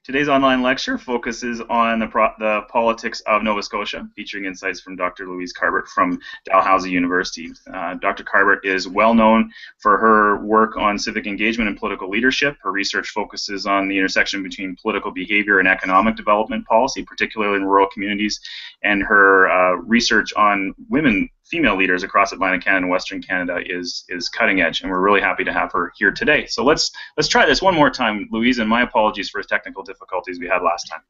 Today's online lecture focuses on the politics of Nova Scotia, featuring insights from Dr. Louise Carbert from Dalhousie University. Dr. Carbert is well known for her work on civic engagement and political leadership. Her research focuses on the intersection between political behavior and economic development policy, particularly in rural communities, and her research on female leaders across Atlantic Canada and Western Canada is cutting edge, and we're really happy to have her here today. So let's try this one more time, Louise, and my apologies for the technical difficulties we had last time.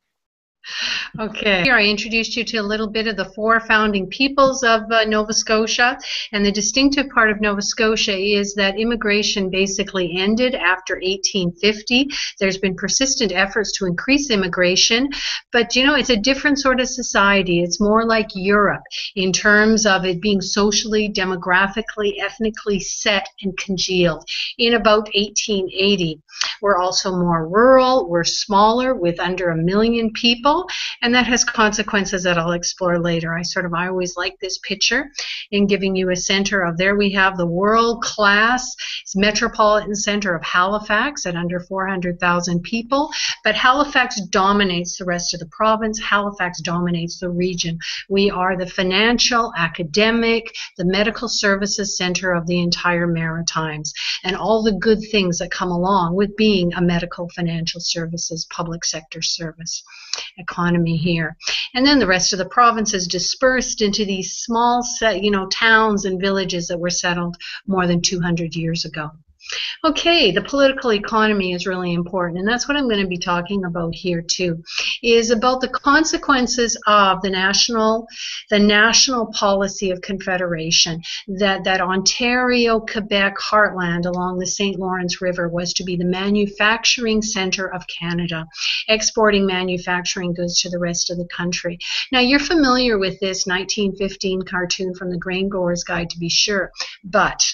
Okay, here I introduced you to a little bit of the four founding peoples of Nova Scotia, and the distinctive part of Nova Scotia is that immigration basically ended after 1850. There's been persistent efforts to increase immigration, but you know, it's a different sort of society. It's more like Europe in terms of it being socially, demographically, ethnically set and congealed in about 1880. We're also more rural, we're smaller with under 1 million people, and that has consequences that I'll explore later. I always like this picture in giving you a center of, there we have the world-class metropolitan center of Halifax at under 400,000 people, but Halifax dominates the rest of the province. Halifax dominates the region. We are the financial, academic, the medical services center of the entire Maritimes, and all the good things that come along with being a medical, financial services, public sector service economy here. And then the rest of the province is dispersed into these small towns and villages that were settled more than 200 years ago. Okay, the political economy is really important, and that's what I'm going to be talking about here too, is about the consequences of the national policy of Confederation, that Ontario, Quebec heartland along the St. Lawrence River was to be the manufacturing center of Canada, exporting manufacturing goods to the rest of the country. Now, you're familiar with this 1915 cartoon from the Grain Growers Guide, to be sure, but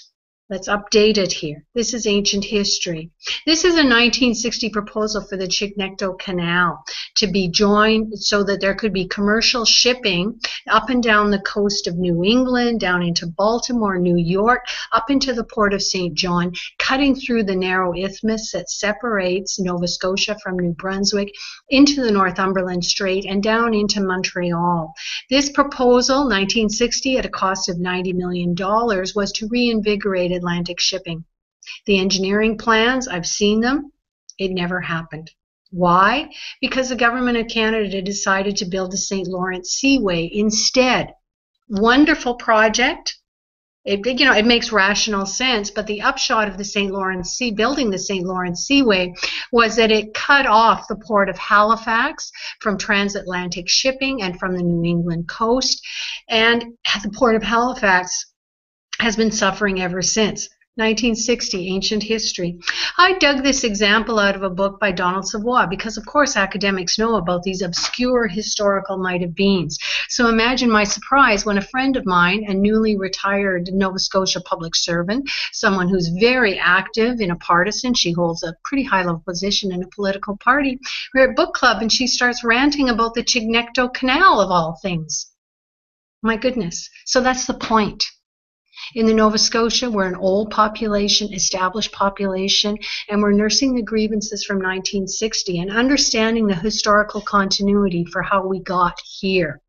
let's update it here. This is ancient history. This is a 1960 proposal for the Chignecto Canal to be joined so that there could be commercial shipping up and down the coast of New England, down into Baltimore, New York, up into the port of St. John, cutting through the narrow isthmus that separates Nova Scotia from New Brunswick into the Northumberland Strait and down into Montreal. This proposal, 1960, at a cost of $90 million, was to reinvigorate Atlantic shipping. The engineering plans, I've seen them. It never happened. Why? Because the government of Canada decided to build the St. Lawrence Seaway instead. Wonderful project. It makes rational sense, but the upshot of the building the St. Lawrence Seaway was that it cut off the port of Halifax from transatlantic shipping and from the New England coast, and the port of Halifax has been suffering ever since. 1960, ancient history. I dug this example out of a book by Donald Savoy because, of course, academics know about these obscure historical might-have-beens. So imagine my surprise when a friend of mine, a newly retired Nova Scotia public servant, someone who's very active in a partisan, she holds a pretty high-level position in a political party, we're at book club and she starts ranting about the Chignecto Canal, of all things. My goodness. So that's the point. In the Nova Scotia, we're an old population, established population, and we're nursing the grievances from 1960 and understanding the historical continuity for how we got here.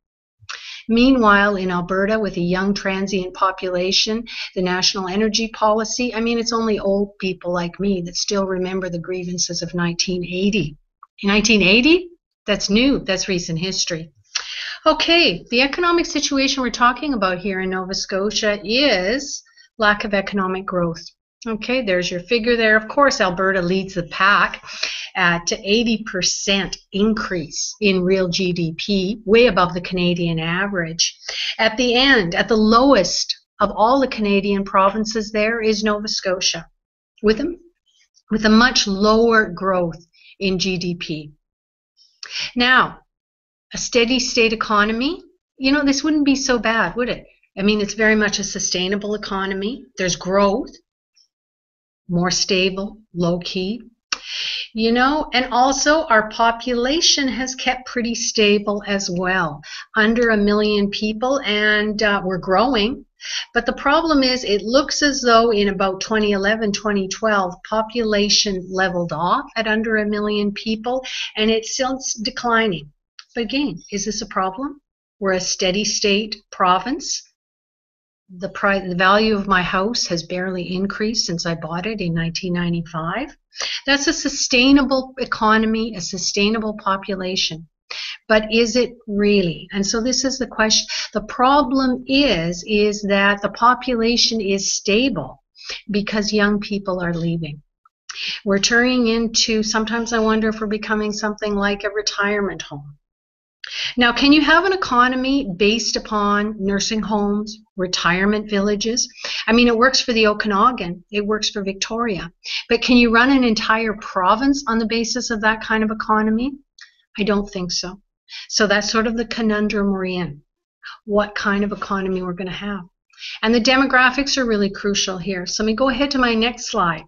Meanwhile, in Alberta, with a young transient population, the national energy policy, it's only old people like me that still remember the grievances of 1980. In 1980? That's new. That's recent history. Okay, the economic situation we're talking about here in Nova Scotia is lack of economic growth. Okay, there's your figure there. Of course, Alberta leads the pack at 80% increase in real GDP, way above the Canadian average. At the end, at the lowest of all the Canadian provinces, there is Nova Scotia, with a much lower growth in GDP. Now, a steady state economy, this wouldn't be so bad, would it? It's very much a sustainable economy. There's growth, more stable, low key. And also our population has kept pretty stable as well, under 1 million people, and we're growing. But the problem is it looks as though in about 2011, 2012, population leveled off at under 1 million people, and it's still declining. But again, is this a problem? We're a steady state province. The value of my house has barely increased since I bought it in 1995. That's a sustainable economy, a sustainable population. But is it really? And so this is the question. The problem is that the population is stable because young people are leaving. We're turning into, sometimes I wonder if we're becoming something like a retirement home. Now, can you have an economy based upon nursing homes, retirement villages? I mean, it works for the Okanagan, it works for Victoria, but can you run an entire province on the basis of that kind of economy? I don't think so. So that's sort of the conundrum we're in, what kind of economy we're going to have. And the demographics are really crucial here. So let me go ahead to my next slide,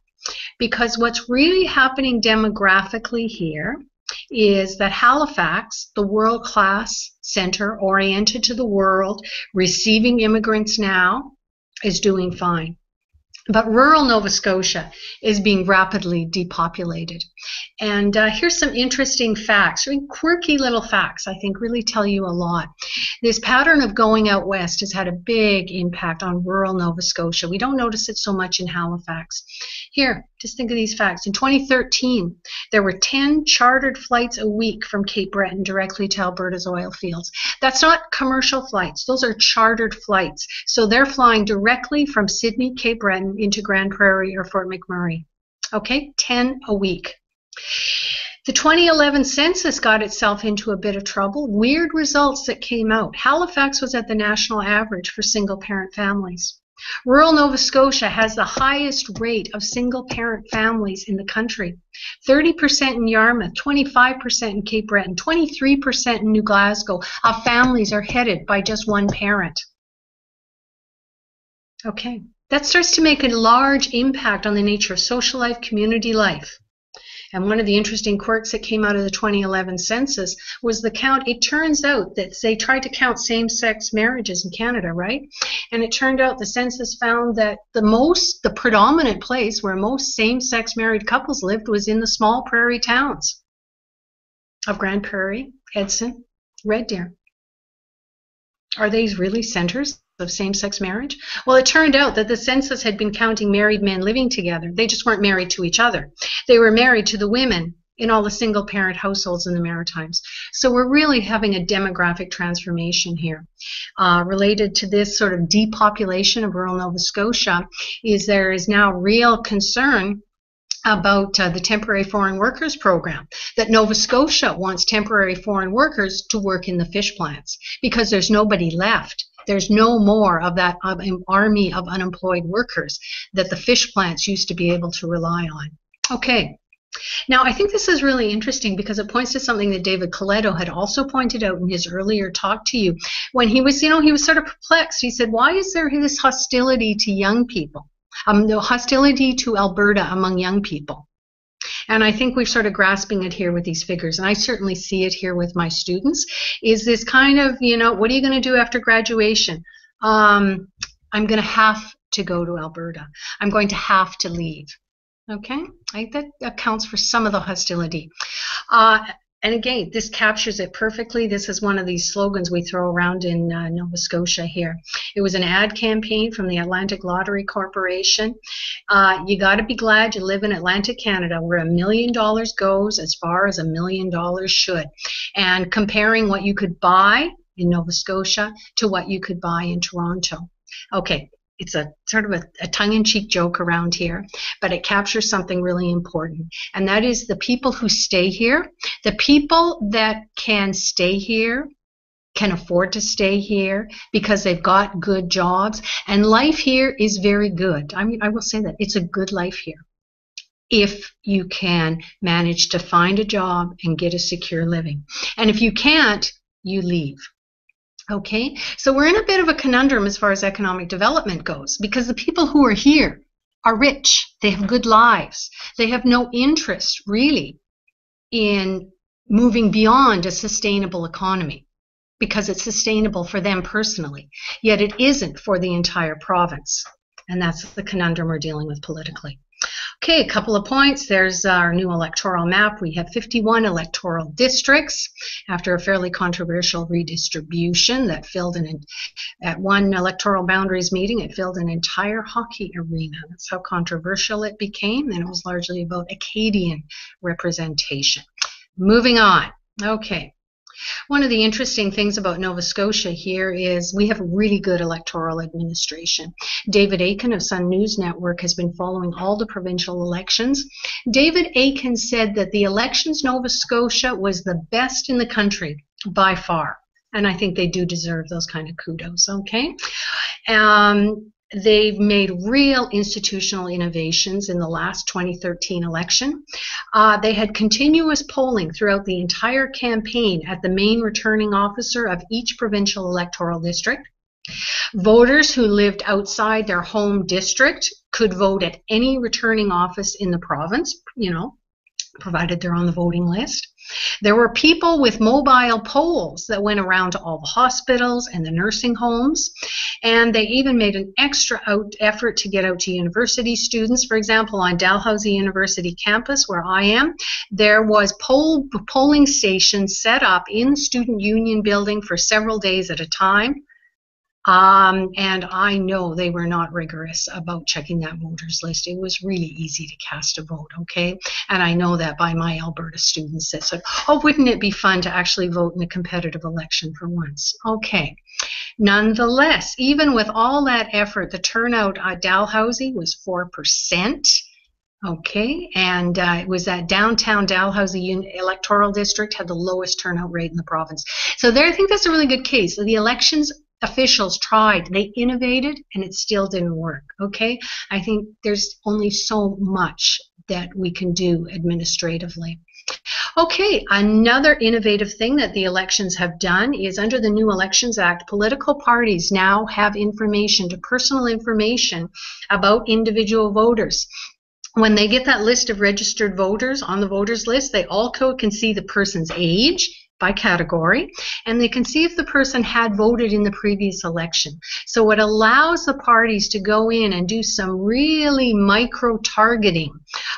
because what's really happening demographically here is that Halifax, the world-class center oriented to the world, receiving immigrants now, is doing fine. But rural Nova Scotia is being rapidly depopulated. And here's some interesting facts, really quirky little facts, I think really tell you a lot. This pattern of going out west has had a big impact on rural Nova Scotia. We don't notice it so much in Halifax. Here, just think of these facts. In 2013, there were 10 chartered flights a week from Cape Breton directly to Alberta's oil fields. That's not commercial flights. Those are chartered flights. So they're flying directly from Sydney, Cape Breton into Grand Prairie or Fort McMurray. Okay, 10 a week. The 2011 census got itself into a bit of trouble. Weird results that came out. Halifax was at the national average for single-parent families. Rural Nova Scotia has the highest rate of single-parent families in the country. 30% in Yarmouth, 25% in Cape Breton, 23% in New Glasgow of families are headed by just one parent. Okay, that starts to make a large impact on the nature of social life, community life. And one of the interesting quirks that came out of the 2011 census was the count. It turns out that they tried to count same-sex marriages in Canada, right? And it turned out the census found that the predominant place where most same-sex married couples lived was in the small prairie towns of Grand Prairie, Edson, Red Deer. Are these really centers of same-sex marriage? Well, it turned out that the census had been counting married men living together. They just weren't married to each other. They were married to the women in all the single-parent households in the Maritimes. So we're really having a demographic transformation here. Related to this sort of depopulation of rural Nova Scotia is there is now real concern about the temporary foreign workers program, that Nova Scotia wants temporary foreign workers to work in the fish plants because there's nobody left. There's no more of that army of unemployed workers that the fish plants used to be able to rely on. Okay. Now, I think this is really interesting because it points to something that David Coletto had also pointed out in his earlier talk to you. When he was, he was sort of perplexed. He said, why is there this hostility to young people? The hostility to Alberta among young people. And I think we're sort of grasping it here with these figures. And I certainly see it here with my students, is this kind of, what are you going to do after graduation? I'm going to have to go to Alberta. I'm going to have to leave. Okay, I think that accounts for some of the hostility. And again, this captures it perfectly. This is one of these slogans we throw around in Nova Scotia here. It was an ad campaign from the Atlantic Lottery Corporation. You got to be glad you live in Atlantic Canada, where $1 million goes as far as $1 million should. And comparing what you could buy in Nova Scotia to what you could buy in Toronto. Okay. It's a sort of a tongue-in-cheek joke around here, but it captures something really important. And that is the people who stay here, the people that can stay here, can afford to stay here because they've got good jobs. And life here is very good. I mean, I will say that it's a good life here if you can manage to find a job and get a secure living. And if you can't, you leave. Okay, so we're in a bit of a conundrum as far as economic development goes, because the people who are here are rich, they have good lives, they have no interest really in moving beyond a sustainable economy. because it's sustainable for them personally, yet it isn't for the entire province. And that's the conundrum we're dealing with politically. Okay, a couple of points. There's our new electoral map. We have 51 electoral districts after a fairly controversial redistribution that filled at one electoral boundaries meeting, it filled an entire hockey arena. That's how controversial it became, and it was largely about Acadian representation. Moving on. Okay. One of the interesting things about Nova Scotia here is we have really good electoral administration. David Aiken of Sun News Network has been following all the provincial elections. David Aiken said that the elections Nova Scotia was the best in the country by far. And I think they do deserve those kind of kudos, okay? They've made real institutional innovations in the last 2013 election. They had continuous polling throughout the entire campaign at the main returning officer of each provincial electoral district. Voters who lived outside their home district could vote at any returning office in the province, provided they're on the voting list. There were people with mobile polls that went around to all the hospitals and the nursing homes, and they even made an extra effort to get out to university students. For example, on Dalhousie University campus, where I am, there was polling stations set up in the Student Union building for several days at a time. And I know they were not rigorous about checking that voters list. It was really easy to cast a vote, okay? And I know that by my Alberta students that said, oh, wouldn't it be fun to actually vote in a competitive election for once? Okay. Nonetheless, even with all that effort, the turnout at Dalhousie was 4%. Okay, and it was that downtown Dalhousie electoral district had the lowest turnout rate in the province. So there, I think that's a really good case. So the elections officials tried, they innovated, and it still didn't work, okay? I think there's only so much that we can do administratively. Okay, another innovative thing that the elections have done is under the new Elections Act, political parties now have personal information about individual voters. When they get that list of registered voters on the voters list, they also can see the person's age by category, and they can see if the person had voted in the previous election. So it allows the parties to go in and do some really micro-targeting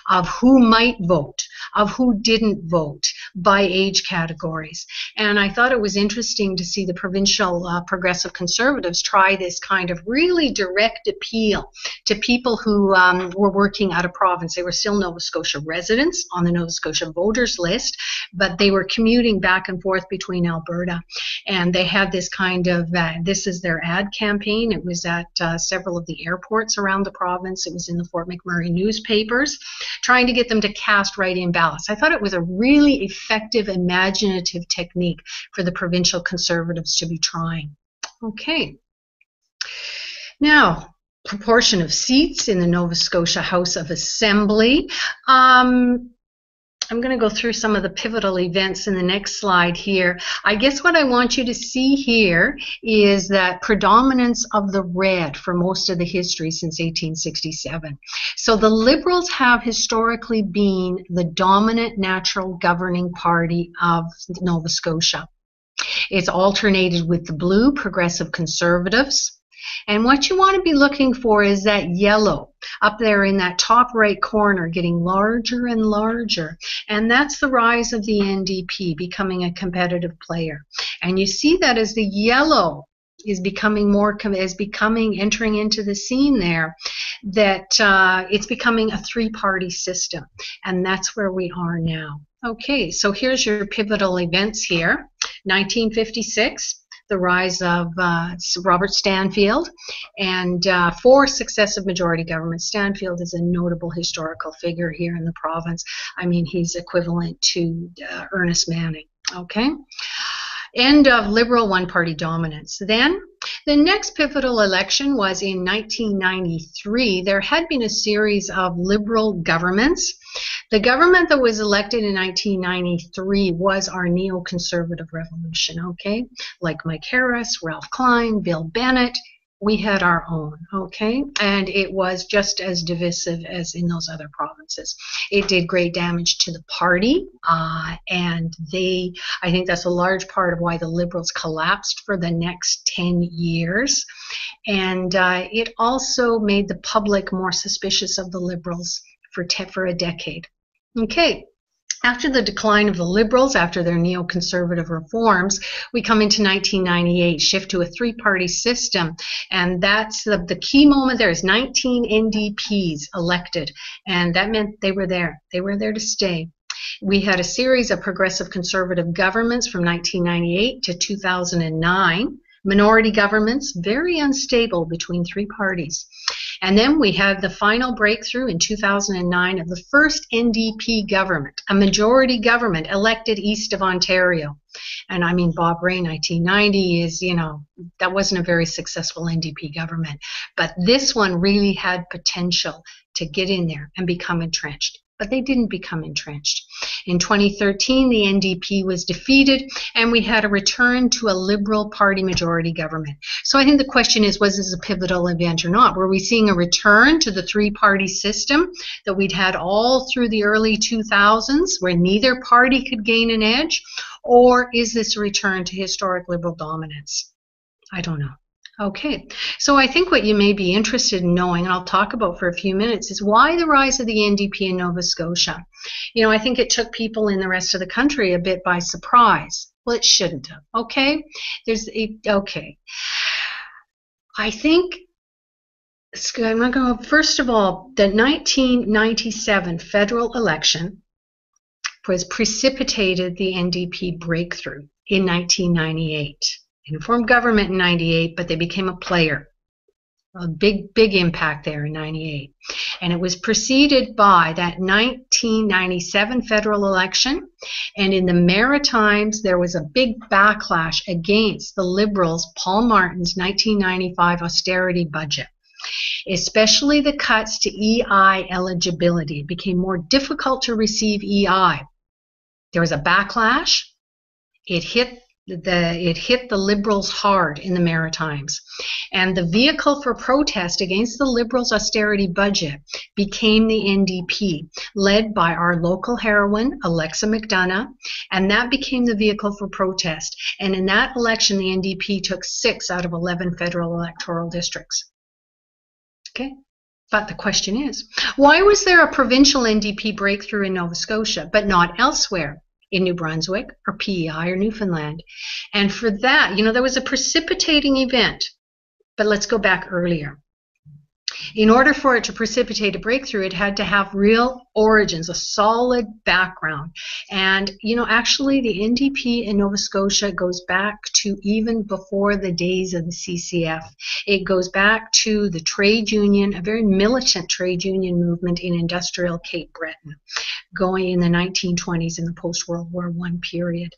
of who might vote, of who didn't vote by age categories. And I thought it was interesting to see the provincial progressive conservatives try this kind of really direct appeal to people who were working out of province. They were still Nova Scotia residents on the Nova Scotia voters list, but they were commuting back and forth between Alberta. And they had this kind of, this is their ad campaign. It was at several of the airports around the province. It was in the Fort McMurray newspapers, trying to get them to cast write-in ballots. I thought it was a really effective, imaginative technique for the provincial conservatives to be trying. Okay. Now, proportion of seats in the Nova Scotia House of Assembly. I'm going to go through some of the pivotal events in the next slide here. I guess what I want you to see here is that predominance of the red for most of the history since 1867. So the Liberals have historically been the dominant natural governing party of Nova Scotia. It's alternated with the blue progressive conservatives. And what you want to be looking for is that yellow up there in that top right corner getting larger and larger. And that's the rise of the NDP becoming a competitive player. And you see that as the yellow is becoming entering into the scene there, that it's becoming a three-party system. And that's where we are now. Okay, so here's your pivotal events here. 1956. The rise of Robert Stanfield, and 4 successive majority governments. Stanfield is a notable historical figure here in the province. I mean, he's equivalent to Ernest Manning, okay? End of Liberal one-party dominance. Then, the next pivotal election was in 1993. There had been a series of Liberal governments. The government that was elected in 1993 was our neoconservative revolution, okay? Like Mike Harris, Ralph Klein, Bill Bennett, we had our own, okay? And it was just as divisive as in those other provinces. It did great damage to the party, and I think that's a large part of why the Liberals collapsed for the next 10 years. And it also made the public more suspicious of the Liberals for a decade. Okay. After the decline of the Liberals, after their neoconservative reforms, we come into 1998, shift to a three-party system, and that's the key moment. There is 19 NDPs elected, and that meant they were there. They were there to stay. We had a series of progressive conservative governments from 1998 to 2009. Minority governments, very unstable between three parties. And then we had the final breakthrough in 2009 of the first NDP government, a majority government elected east of Ontario. And I mean, Bob Rae, 1990 is, that wasn't a very successful NDP government. But this one really had potential to get in there and become entrenched. But they didn't become entrenched. In 2013, the NDP was defeated, and we had a return to a Liberal Party majority government. So I think the question is, was this a pivotal event or not? Were we seeing a return to the three-party system that we'd had all through the early 2000s, where neither party could gain an edge? Or is this a return to historic Liberal dominance? I don't know. Okay, so I think what you may be interested in knowing, and I'll talk about for a few minutes, is why the rise of the NDP in Nova Scotia. I think it took people in the rest of the country a bit by surprise. Well, it shouldn't have, okay? I think, I'm going to go, first of all, the 1997 federal election precipitated the NDP breakthrough in 1998. They formed government in 98, but they became a player. A big impact there in 98. And it was preceded by that 1997 federal election. And in the Maritimes, there was a big backlash against the Liberals' Paul Martin's 1995 austerity budget, especially the cuts to EI eligibility. It became more difficult to receive EI. There was a backlash. It hit the Liberals hard in the Maritimes. And the vehicle for protest against the Liberals' austerity budget became the NDP, led by our local heroine, Alexa McDonough, and that became the vehicle for protest. And in that election, the NDP took 6 out of 11 federal electoral districts. Okay? But the question is, why was there a provincial NDP breakthrough in Nova Scotia, but not elsewhere? In New Brunswick or PEI or Newfoundland? And for that, there was a precipitating event. But let's go back earlier. In order for it to precipitate a breakthrough, it had to have real origins, a solid background. And, actually the NDP in Nova Scotia goes back to even before the days of the CCF. It goes back to the trade union, a very militant trade union movement in industrial Cape Breton, going in the 1920s in the post-World War I period.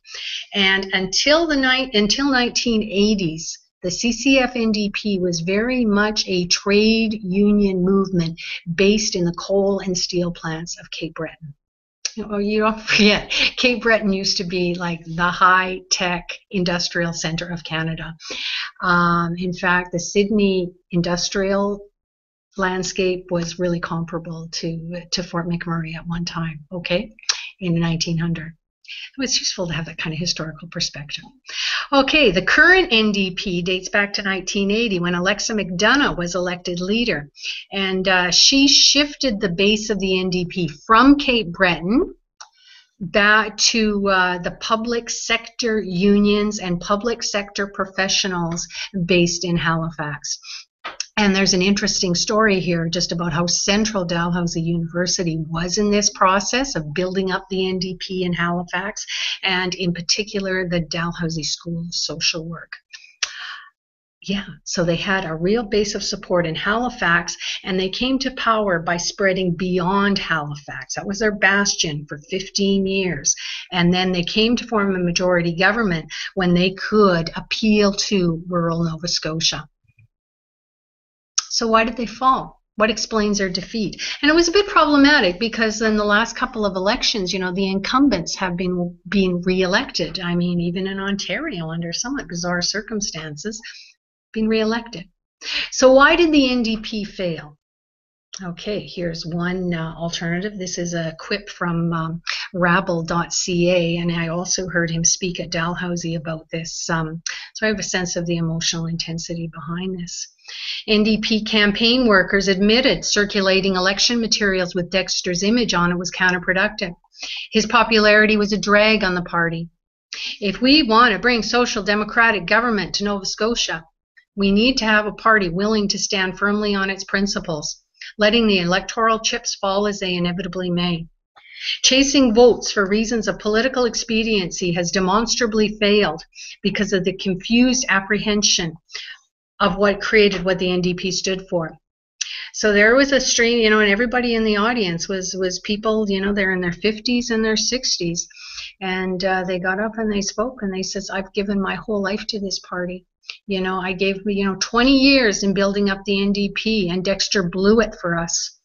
And until 1980s, the CCF-NDP was very much a trade union movement based in the coal and steel plants of Cape Breton. You don't forget, Cape Breton used to be like the high-tech industrial center of Canada. In fact, the Sydney industrial landscape was really comparable to Fort McMurray at one time, okay, in 1900. It's useful to have that kind of historical perspective. Okay, the current NDP dates back to 1980 when Alexa McDonough was elected leader. And she shifted the base of the NDP from Cape Breton back to the public sector unions and public sector professionals based in Halifax. And there's an interesting story here just about how central Dalhousie University was in this process of building up the NDP in Halifax, and in particular the Dalhousie School of Social Work. Yeah, so they had a real base of support in Halifax, and they came to power by spreading beyond Halifax. That was their bastion for 15 years. And then they came to form a majority government when they could appeal to rural Nova Scotia. So why did they fall? What explains their defeat? And it was a bit problematic because in the last couple of elections, the incumbents have been re-elected. I mean, even in Ontario, under somewhat bizarre circumstances, being re-elected. So why did the NDP fail? Okay, here's one alternative. This is a quip from rabble.ca, and I also heard him speak at Dalhousie about this. So I have a sense of the emotional intensity behind this. NDP campaign workers admitted circulating election materials with Dexter's image on it was counterproductive. His popularity was a drag on the party. If we want to bring social democratic government to Nova Scotia, we need to have a party willing to stand firmly on its principles, letting the electoral chips fall as they inevitably may. Chasing votes for reasons of political expediency has demonstrably failed because of the confused apprehension of what created what the NDP stood for. So there was a strain, and everybody in the audience was people, they're in their 50s and their 60s, and they got up and they spoke and they says, I've given my whole life to this party. I gave 20 years in building up the NDP, and Dexter blew it for us.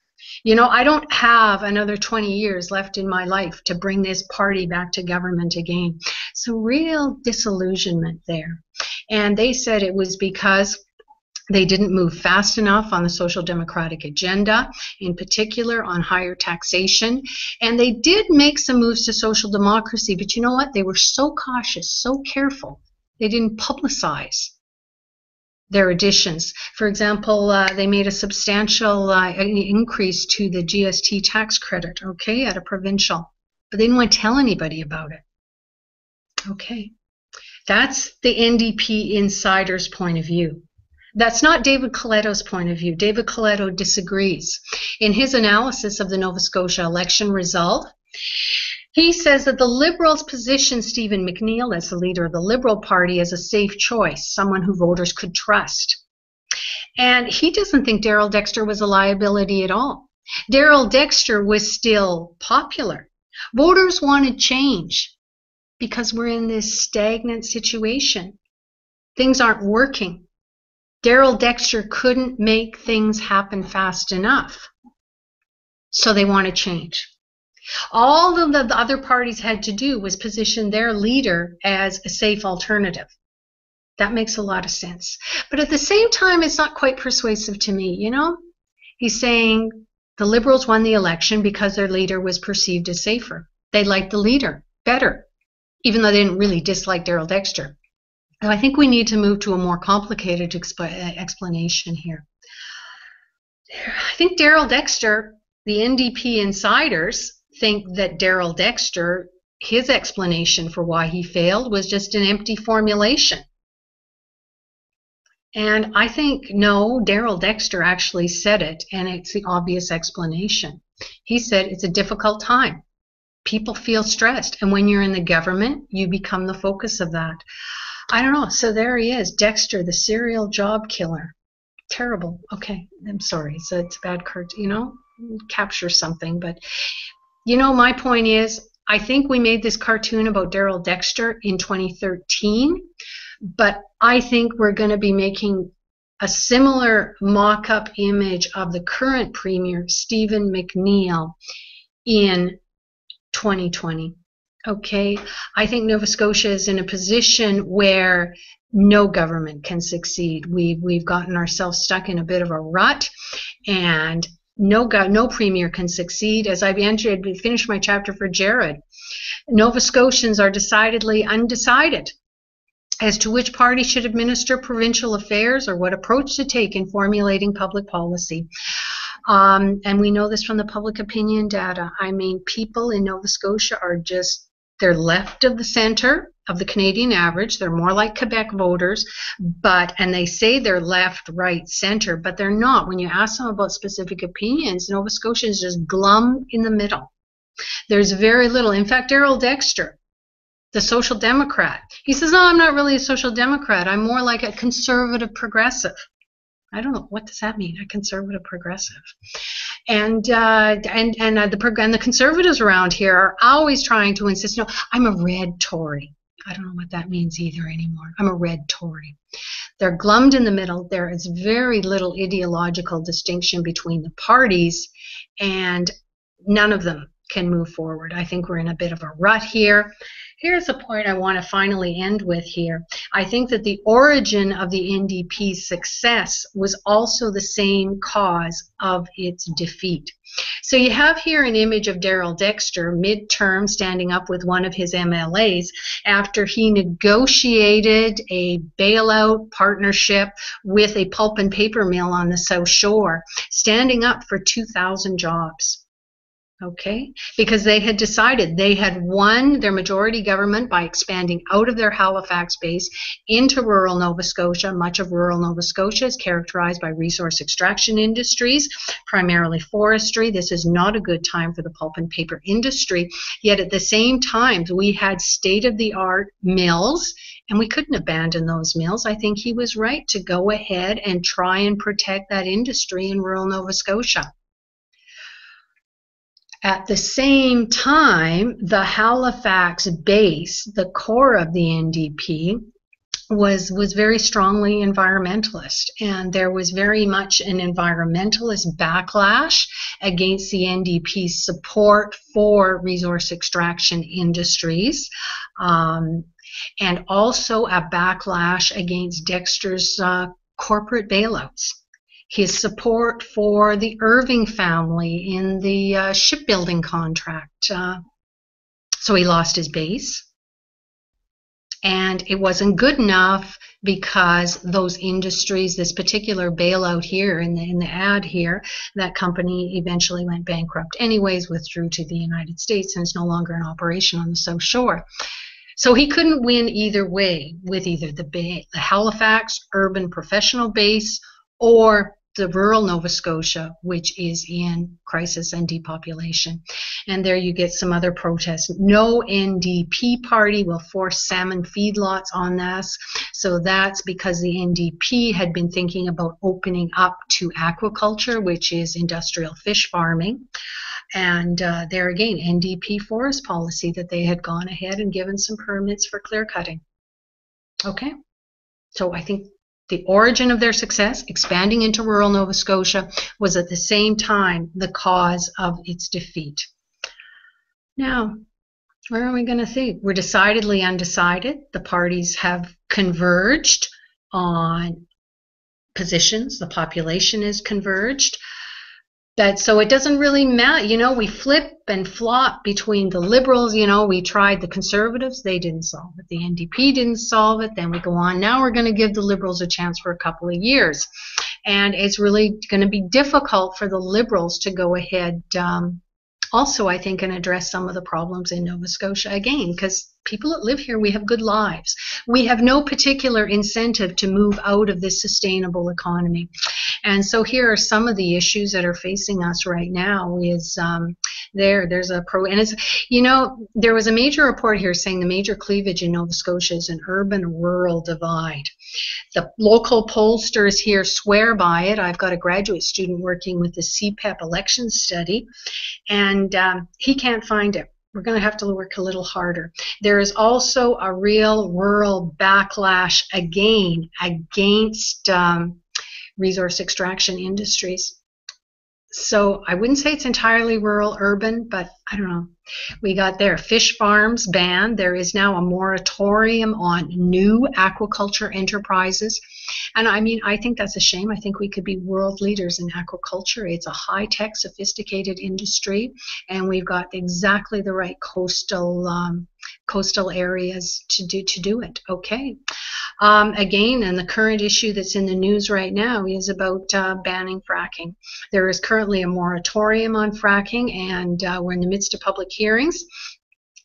I don't have another 20 years left in my life to bring this party back to government again. So real disillusionment there. And they said it was because they didn't move fast enough on the social democratic agenda, in particular on higher taxation. And they did make some moves to social democracy, but you know what? They were so cautious, so careful. They didn't publicize their additions. For example, they made a substantial increase to the GST tax credit, okay, at a provincial. But they didn't want to tell anybody about it. Okay. That's the NDP insider's point of view. That's not David Coletto's point of view. David Coletto disagrees. In his analysis of the Nova Scotia election result, he says that the Liberals position Stephen McNeil as the leader of the Liberal Party as a safe choice, someone who voters could trust. And he doesn't think Darrell Dexter was a liability at all. Darrell Dexter was still popular. Voters wanted change because we're in this stagnant situation. Things aren't working. Darrell Dexter couldn't make things happen fast enough. So they want to change. All of the other parties had to do was position their leader as a safe alternative. That makes a lot of sense. But at the same time, it's not quite persuasive to me, He's saying the Liberals won the election because their leader was perceived as safer. They liked the leader better, even though they didn't really dislike Darrell Dexter. I think we need to move to a more complicated explanation here. I think Darrell Dexter, the NDP insiders, think that Darrell Dexter, his explanation for why he failed was just an empty formulation. And I think, no, Darrell Dexter actually said it, and it's the obvious explanation. He said it's a difficult time. People feel stressed, and when you're in the government, you become the focus of that. I don't know. So there he is, Dexter, the serial job killer. Terrible. Okay, I'm sorry. So it's a bad cartoon, capture something. But, my point is, I think we made this cartoon about Darrell Dexter in 2013, but I think we're going to be making a similar mock-up image of the current Premier, Stephen McNeil, in 2020. Okay, I think Nova Scotia is in a position where no government can succeed. We've gotten ourselves stuck in a bit of a rut, and no premier can succeed. As I've finished my chapter for Jared, Nova Scotians are decidedly undecided as to which party should administer provincial affairs or what approach to take in formulating public policy. And we know this from the public opinion data. I mean, people in Nova Scotia are they're left of the center of the Canadian average. They're more like Quebec voters, and they say they're left, right, center, but they're not. When you ask them about specific opinions, Nova Scotia is just glum in the middle. There's very little. In fact, Darrell Dexter, the social democrat, he says, no, I'm not really a social democrat. I'm more like a conservative progressive. I don't know, what does that mean, a conservative progressive? And the conservatives around here are always trying to insist, no, I'm a red Tory. I don't know what that means either anymore. I'm a red Tory. They're glummed in the middle. There is very little ideological distinction between the parties, and none of them can move forward. I think we're in a bit of a rut here. Here's a point I want to finally end with here. I think that the origin of the NDP success was also the same cause of its defeat. So you have here an image of Darrell Dexter midterm standing up with one of his MLAs after he negotiated a bailout partnership with a pulp and paper mill on the South Shore, standing up for 2,000 jobs. Okay, because they had decided they had won their majority government by expanding out of their Halifax base into rural Nova Scotia. Much of rural Nova Scotia is characterized by resource extraction industries, primarily forestry. This is not a good time for the pulp and paper industry. Yet at the same time, we had state-of-the-art mills, and we couldn't abandon those mills. I think he was right to go ahead and try and protect that industry in rural Nova Scotia. At the same time, the Halifax base, the core of the NDP, was very strongly environmentalist, and there was very much an environmentalist backlash against the NDP's support for resource extraction industries, and also a backlash against Dexter's corporate bailouts. His support for the Irving family in the shipbuilding contract. So he lost his base. And it wasn't good enough because those industries, this particular bailout here in the ad here, that company eventually went bankrupt anyways, withdrew to the United States, and is no longer in operation on the South Shore. So he couldn't win either way with either the Halifax urban professional base or the rural Nova Scotia, which is in crisis and depopulation. And there you get some other protests. No NDP party will force salmon feedlots on us. So that's because the NDP had been thinking about opening up to aquaculture, which is industrial fish farming. And there again, NDP forest policy that they had gone ahead and given some permits for clear cutting. Okay, so I think the origin of their success, expanding into rural Nova Scotia, was at the same time the cause of its defeat. Now, where are we going to see? We're decidedly undecided. The parties have converged on positions. The population is converged. So it doesn't really matter. You know, we flip and flop between the Liberals. You know, we tried the Conservatives. They didn't solve it. The NDP didn't solve it. Then we go on. Now we're going to give the Liberals a chance for a couple of years. And it's really going to be difficult for the Liberals to go ahead also, I think, and address some of the problems in Nova Scotia again, because people that live here, we have good lives. We have no particular incentive to move out of this sustainable economy. And so here are some of the issues that are facing us right now is there's a pro, and it's, you know, there was a major report here saying the major cleavage in Nova Scotia is an urban-rural divide. The local pollsters here swear by it. I've got a graduate student working with the CPEP election study, and he can't find it. We're going to have to work a little harder. There is also a real rural backlash again against resource extraction industries. So I wouldn't say it's entirely rural urban, but I don't know. We got there fish farms banned. There is now a moratorium on new aquaculture enterprises. And I mean, I think that's a shame. I think we could be world leaders in aquaculture. It's a high-tech, sophisticated industry, and we've got exactly the right coastal areas to do it. Okay. Again, and the current issue that's in the news right now is about banning fracking. There is currently a moratorium on fracking, and we're in the midst of public hearings.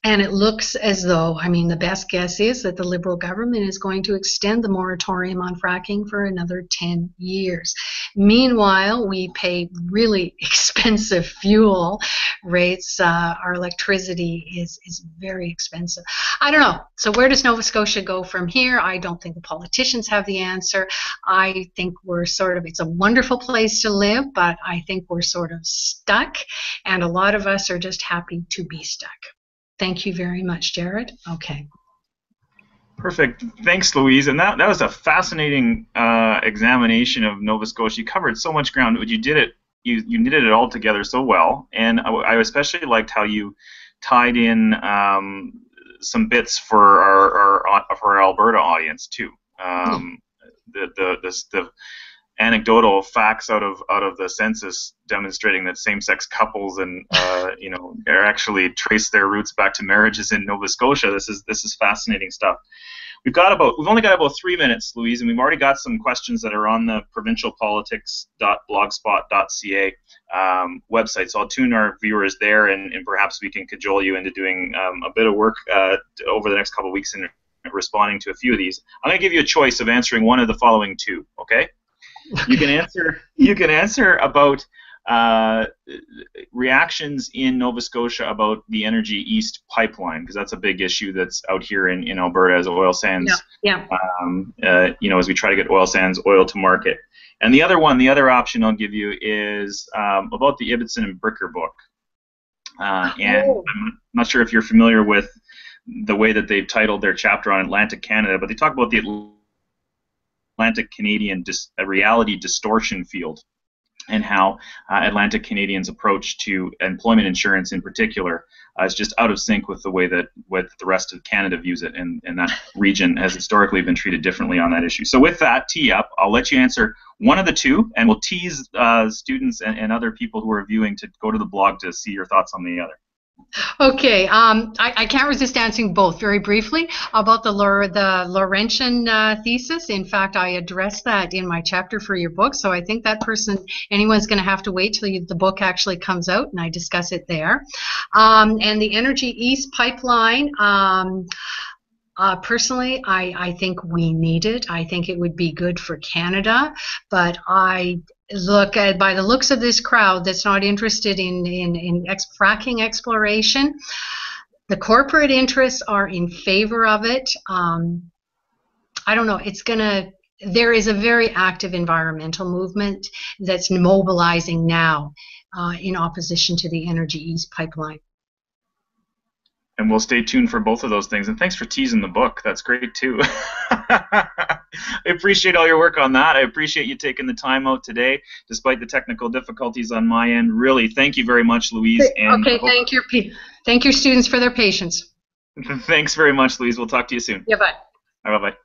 And it looks as though, I mean, the best guess is that the Liberal government is going to extend the moratorium on fracking for another 10 years. Meanwhile, we pay really expensive fuel rates. Our electricity is very expensive. I don't know. So where does Nova Scotia go from here? I don't think the politicians have the answer. I think we're sort of, it's a wonderful place to live, but I think we're sort of stuck. And a lot of us are just happy to be stuck. Thank you very much, Jared. Okay. Perfect. Thanks, Louise. And that was a fascinating examination of Nova Scotia. You covered so much ground, but you did it you knitted it all together so well, and I especially liked how you tied in some bits for our Alberta audience too. The anecdotal facts out of the census demonstrating that same-sex couples and are actually trace their roots back to marriages in Nova Scotia. This is fascinating stuff. We've only got about 3 minutes, Louise, and we've already got some questions that are on the provincialpolitics.blogspot.ca website. So I'll tune our viewers there, and perhaps we can cajole you into doing a bit of work over the next couple of weeks in responding to a few of these. I'm going to give you a choice of answering one of the following two. Okay? You can answer about reactions in Nova Scotia about the Energy East pipeline, because that's a big issue that's out here in Alberta as oil sands. As we try to get oil sands oil to market. And the other option I'll give you is about the Ibbotson and Bricker book. And I'm not sure if you're familiar with the way that they've titled their chapter on Atlantic Canada, but they talk about the Atlantic Canadian reality distortion field, and how Atlantic Canadians' approach to employment insurance in particular is just out of sync with the way that the rest of Canada views it, and that region has historically been treated differently on that issue. So with that tee up, I'll let you answer one of the two, and we'll tease students and other people who are viewing to go to the blog to see your thoughts on the other. Okay, I can't resist answering both very briefly about the Laurentian thesis. In fact, I addressed that in my chapter for your book, so I think anyone's going to have to wait till the book actually comes out, and I discuss it there. And the Energy East pipeline, personally, I think we need it. I think it would be good for Canada, but by the looks of this crowd that's not interested in fracking exploration, the corporate interests are in favor of it. I don't know. There is a very active environmental movement that's mobilizing now in opposition to the Energy East pipeline. And we'll stay tuned for both of those things. And thanks for teasing the book. That's great, too. I appreciate all your work on that. I appreciate you taking the time out today, despite the technical difficulties on my end. Really, thank you very much, Louise. And thank your students for their patience. Thanks very much, Louise. We'll talk to you soon. Yeah, bye. Bye-bye.